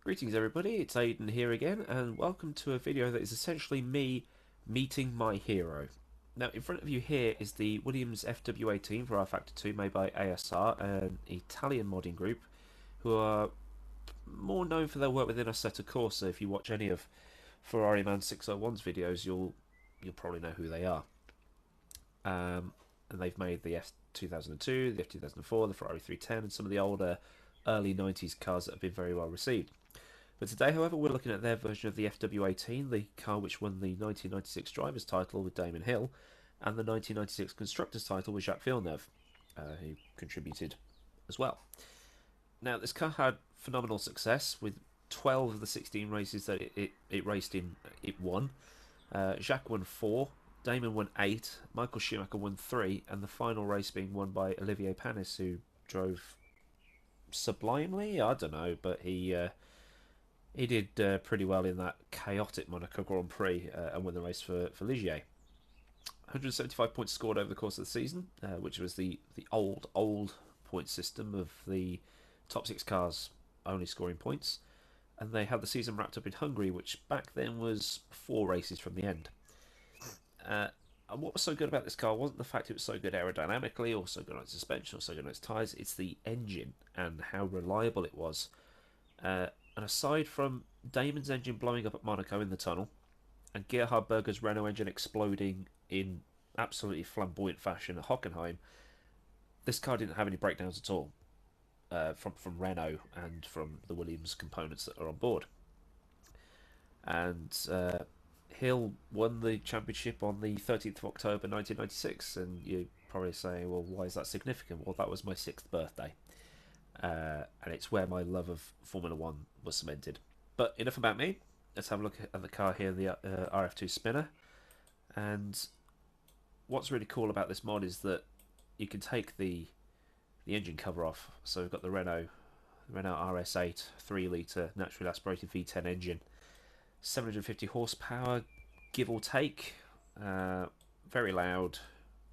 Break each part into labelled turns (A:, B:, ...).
A: Greetings everybody, it's Aidan here again, and welcome to a video that is essentially me meeting my hero. Now, in front of you here is the Williams FW18 for Rfactor 2 made by ASR, an Italian modding group, who are more known for their work within Assetto Corsa. If you watch any of Ferrari Man 601's videos, you'll probably know who they are. And they've made the F2002, the F2004, the Ferrari 310, and some of the older early 90s cars that have been very well received. But today, however, we're looking at their version of the FW18, the car which won the 1996 driver's title with Damon Hill, and the 1996 constructor's title with Jacques Villeneuve, who contributed as well. Now, this car had phenomenal success with 12 of the 16 races that it raced in, it won. Jacques won 4, Damon won 8, Michael Schumacher won 3, and the final race being won by Olivier Panis, who drove sublimely, I don't know, but he did pretty well in that chaotic Monaco Grand Prix and won the race for Ligier. 175 points scored over the course of the season, which was the old point system of the top 6 cars only scoring points. And they had the season wrapped up in Hungary, which back then was 4 races from the end. And what was so good about this car wasn't the fact it was so good aerodynamically, or so good on its suspension, or so good on its tyres. It's the engine and how reliable it was. And aside from Damon's engine blowing up at Monaco in the tunnel, and Gerhard Berger's Renault engine exploding in absolutely flamboyant fashion at Hockenheim, this car didn't have any breakdowns at all from Renault and from the Williams components that are on board. And Hill won the championship on the 13th of October 1996, and you're probably saying, well, why is that significant? Well, that was my 6th birthday. And it's where my love of Formula 1 was cemented. But enough about me. Let's have a look at the car here, the RF2 Spinner. And what's really cool about this mod is that you can take the engine cover off. So we've got the Renault RS8 3-litre naturally aspirated V10 engine, 750 horsepower, give or take. Very loud.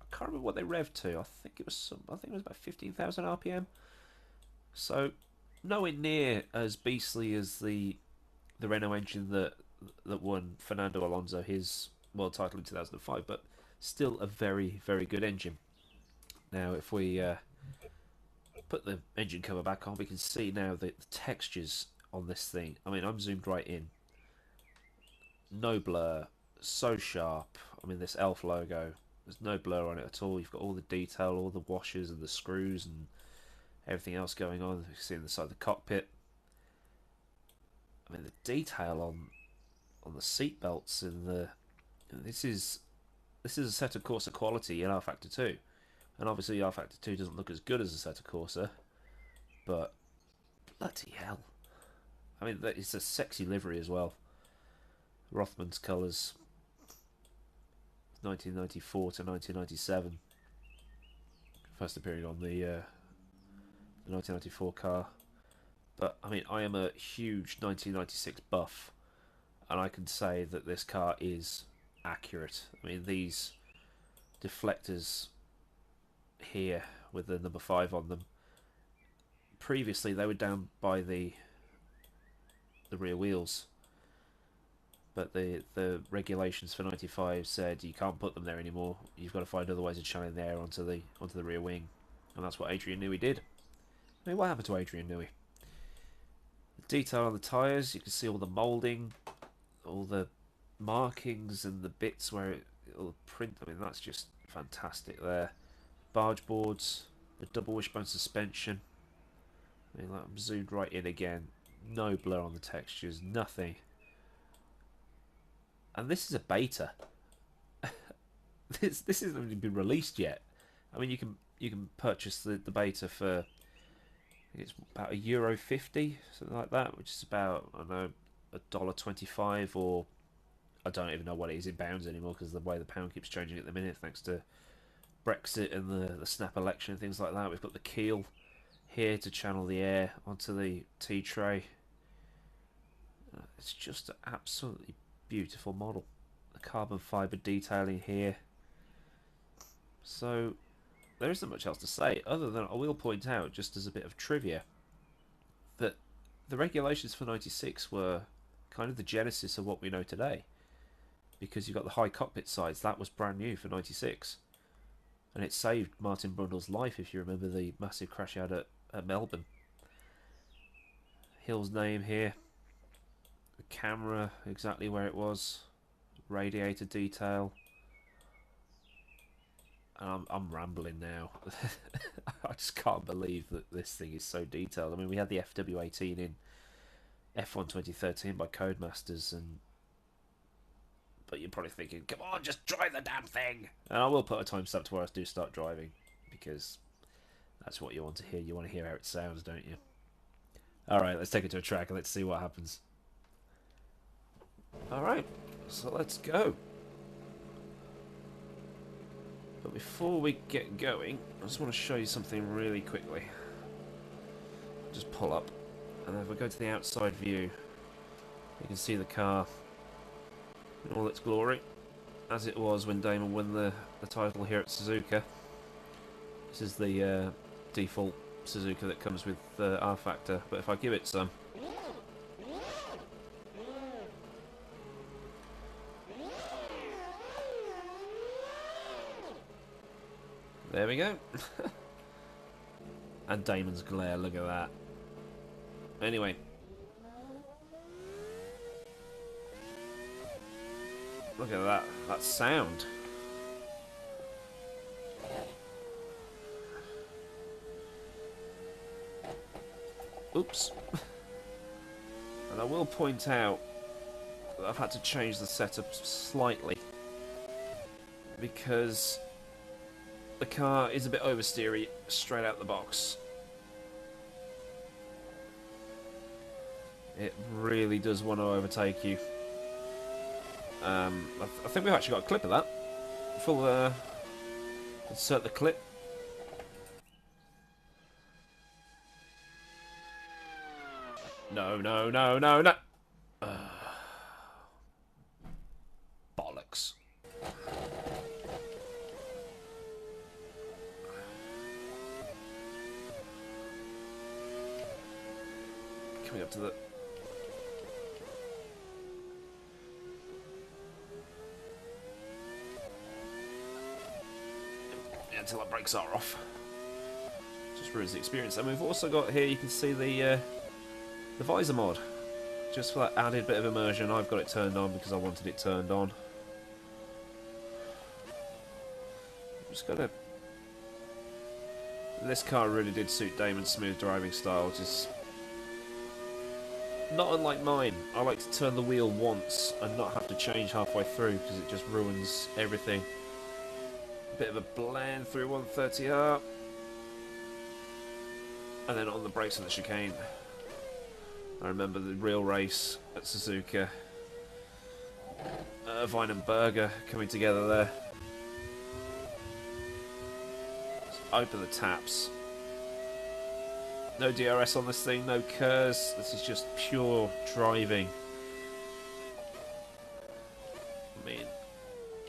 A: I can't remember what they revved to. I think it was about 15,000 RPM. So nowhere near as beastly as the Renault engine that won Fernando Alonso his world title in 2005, but still a very, very good engine. Now, if we put the engine cover back on, we can see now the textures on this thing. I mean, I'm zoomed right in. No blur, so sharp. I mean, this ELF logo, there's no blur on it at all. You've got all the detail, all the washers and the screws and everything else going on. You can see on the side of the cockpit. I mean, the detail on the seat belts and this is a Assetto Corsa quality in Rfactor 2, and obviously Rfactor 2 doesn't look as good as Assetto Corsa, but bloody hell! I mean, it's a sexy livery as well. Rothman's colours, 1994 to 1997. First appearing on the 1994 car. But I mean, I am a huge 1996 buff, and I can say that this car is accurate. I mean, these deflectors here with the number 5 on them, previously they were down by the rear wheels, but the regulations for 95 said you can't put them there anymore. You've got to find other ways of shining the air onto the rear wing, and that's what Adrian Newey did. I mean, what happened to Adrian Newey? The detail on the tyres, you can see all the moulding, all the markings and the bits where it'll print. I mean, that's just fantastic there. Barge boards, the double wishbone suspension. I mean, I'm zoomed right in again. No blur on the textures, nothing. And this is a beta. this hasn't even been released yet. I mean, you can purchase the beta for, it's about €1.50, something like that, which is about, I don't know, $1.25, or I don't even know what it is in pounds anymore because the way the pound keeps changing at the minute thanks to Brexit and the snap election and things like that. We've got the keel here to channel the air onto the tea tray. It's just an absolutely beautiful model. The carbon fibre detailing here. So there isn't much else to say other than I will point out, just as a bit of trivia, that the regulations for 96 were kind of the genesis of what we know today, because you've got the high cockpit sides. That was brand new for 96, and it saved Martin Brundle's life, if you remember the massive crash he had at Melbourne. Hill's name here, the camera exactly where it was, radiator detail. And I'm rambling now. I just can't believe that this thing is so detailed. I mean, we had the FW18 in F1 2013 by Codemasters, but you're probably thinking, come on, just drive the damn thing. And I will put a timestamp to where I do start driving, because that's what you want to hear. You want to hear how it sounds, don't you? Alright, let's take it to a track and let's see what happens. Alright, so let's go. But before we get going, I just want to show you something really quickly. Just pull up, and if we go to the outside view, you can see the car in all its glory, as it was when Damon won the title here at Suzuka. This is the default Suzuka that comes with Rfactor, but if I give it some, there we go. And Damon's glare, look at that. Anyway, look at that sound. Oops. And I will point out that I've had to change the setup slightly, because the car is a bit oversteery straight out the box. It really does want to overtake you. I think we've actually got a clip of that. We'll insert the clip. No. Bollocks. Coming up to the... yeah, until our brakes are off. Just ruins the experience. And we've also got here, you can see the visor mod. Just for that added bit of immersion, I've got it turned on because I wanted it turned on. I'm just gonna... This car really did suit Damon's smooth driving style, just... not unlike mine. I like to turn the wheel once and not have to change halfway through, because it just ruins everything. A bit of a blend through 130R. And then on the brakes on the chicane. I remember the real race at Suzuka. Irvine and Berger coming together there. Just open the taps. No DRS on this thing, no curves. This is just pure driving. I mean,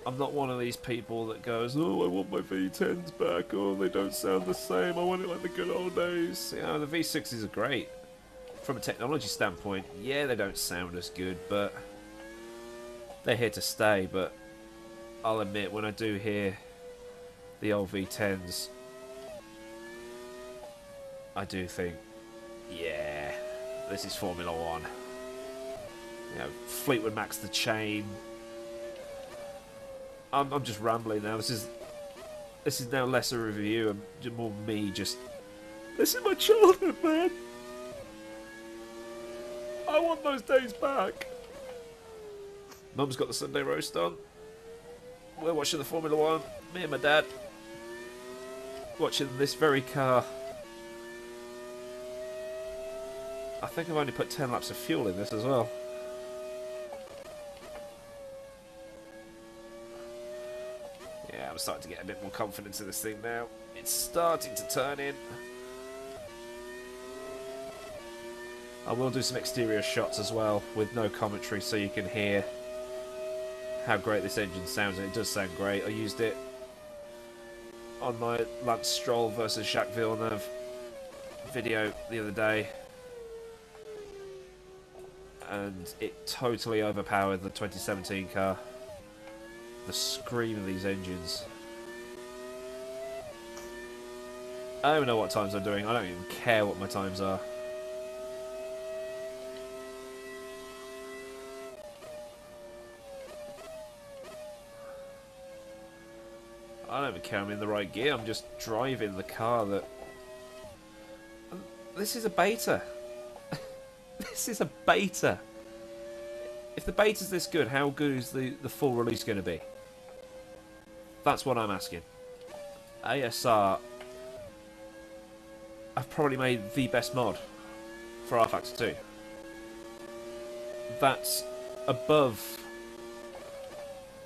A: I'm not one of these people that goes, oh, I want my V10s back, oh, they don't sound the same, I want it like the good old days. You know, the V6s are great. From a technology standpoint, yeah, they don't sound as good, but they're here to stay. But I'll admit, when I do hear the old V10s, I do think, yeah, this is Formula One. You know, Fleetwood Mac's the chain. I'm just rambling now. This is now less a review and more me just. This is my childhood, man. I want those days back. Mum's got the Sunday roast on. We're watching the Formula One. Me and my dad watching this very car. I think I've only put 10 laps of fuel in this as well. Yeah, I'm starting to get a bit more confidence in this thing now. It's starting to turn in. I will do some exterior shots as well with no commentary, so you can hear how great this engine sounds, and it does sound great. I used it on my Lance Stroll versus Jacques Villeneuve video the other day. and it totally overpowered the 2017 car. The scream of these engines. I don't even know what times I'm doing. I don't even care what my times are. I don't even care I'm in the right gear. I'm just driving the car that... This is a beta. This is a beta. If the beta's this good, how good is the full release going to be? That's what I'm asking. ASR have probably made the best mod for Rfactor 2. That's above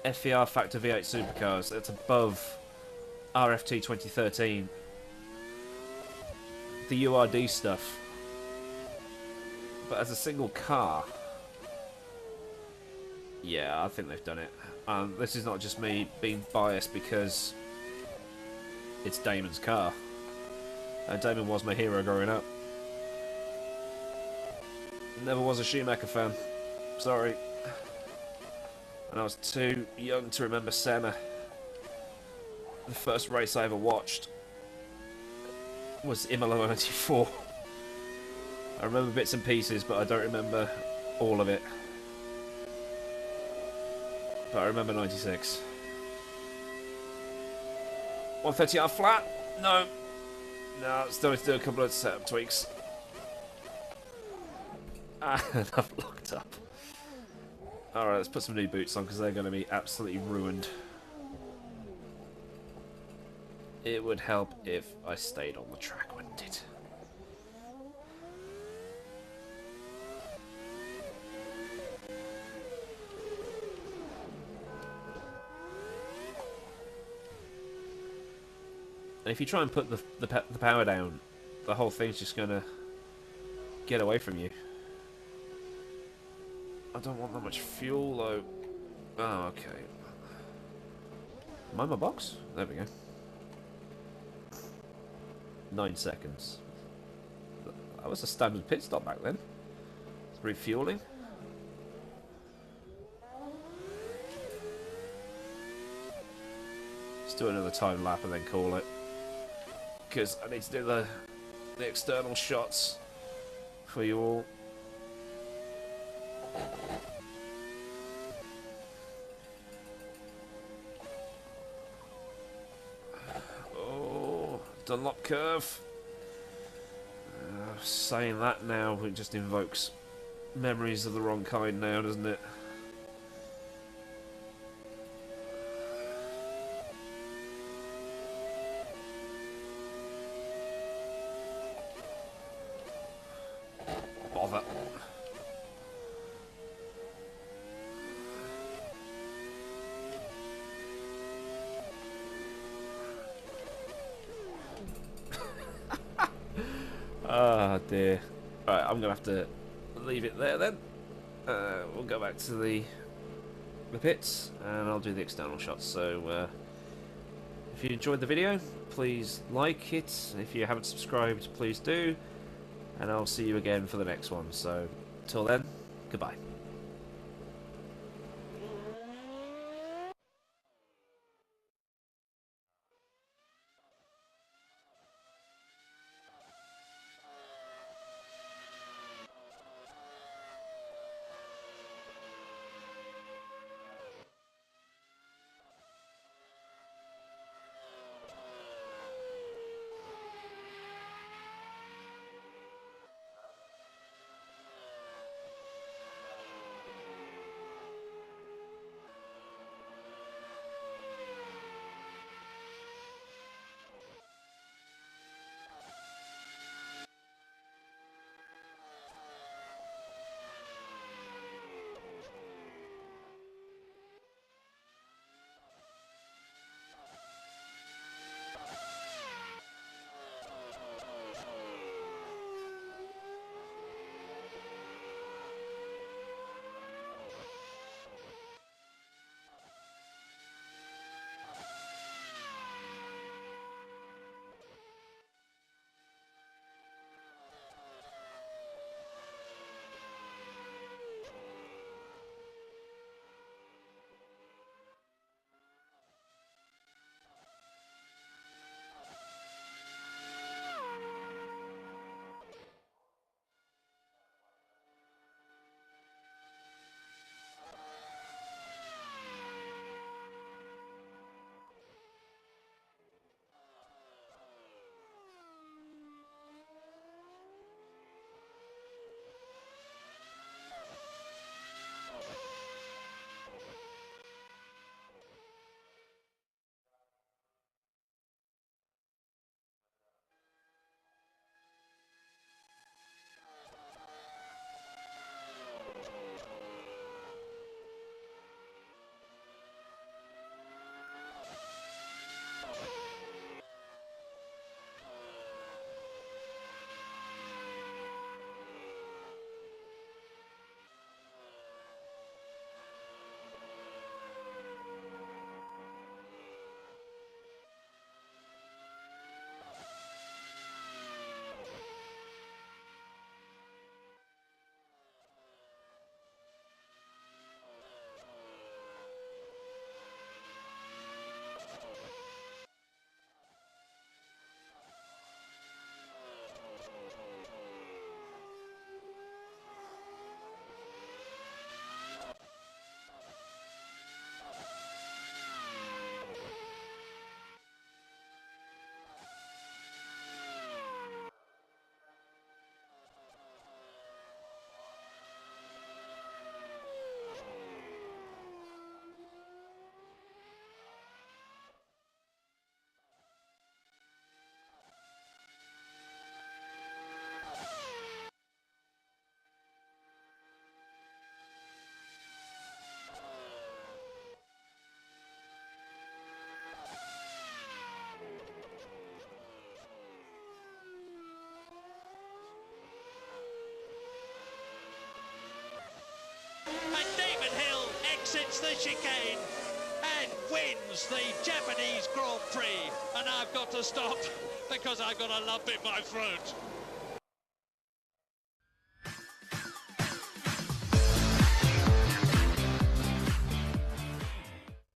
A: Rfactor V8 supercars. That's above RFT 2013. The URD stuff. But as a single car, yeah, I think they've done it. This is not just me being biased because it's Damon's car. Damon was my hero growing up. Never was a Schumacher fan. Sorry. And I was too young to remember Senna. The first race I ever watched was Imola 94. I remember bits and pieces, but I don't remember all of it. But I remember 96. 130R flat? No. No, still need to do a couple of setup tweaks. And I've locked up. Alright, let's put some new boots on because they're going to be absolutely ruined. It would help if I stayed on the track, wouldn't it? And if you try and put the power down, the whole thing's just going to get away from you. I don't want that much fuel, though. Oh, okay. Am I in my box? There we go. 9 seconds. That was a standard pit stop back then. It's refueling. Let's do another time lap and then call it. Because I need to do the external shots for you all. Oh, Dunlop curve. Saying that now, it just invokes memories of the wrong kind now, doesn't it? Bother. Ah, dear. Right, I'm gonna have to leave it there then. We'll go back to the pits and I'll do the external shots. So if you enjoyed the video, please like it. If you haven't subscribed, please do. And I'll see you again for the next one. So till then, goodbye.
B: the chicane and wins the Japanese Grand Prix. And I've got to stop because I've got a lump in my throat.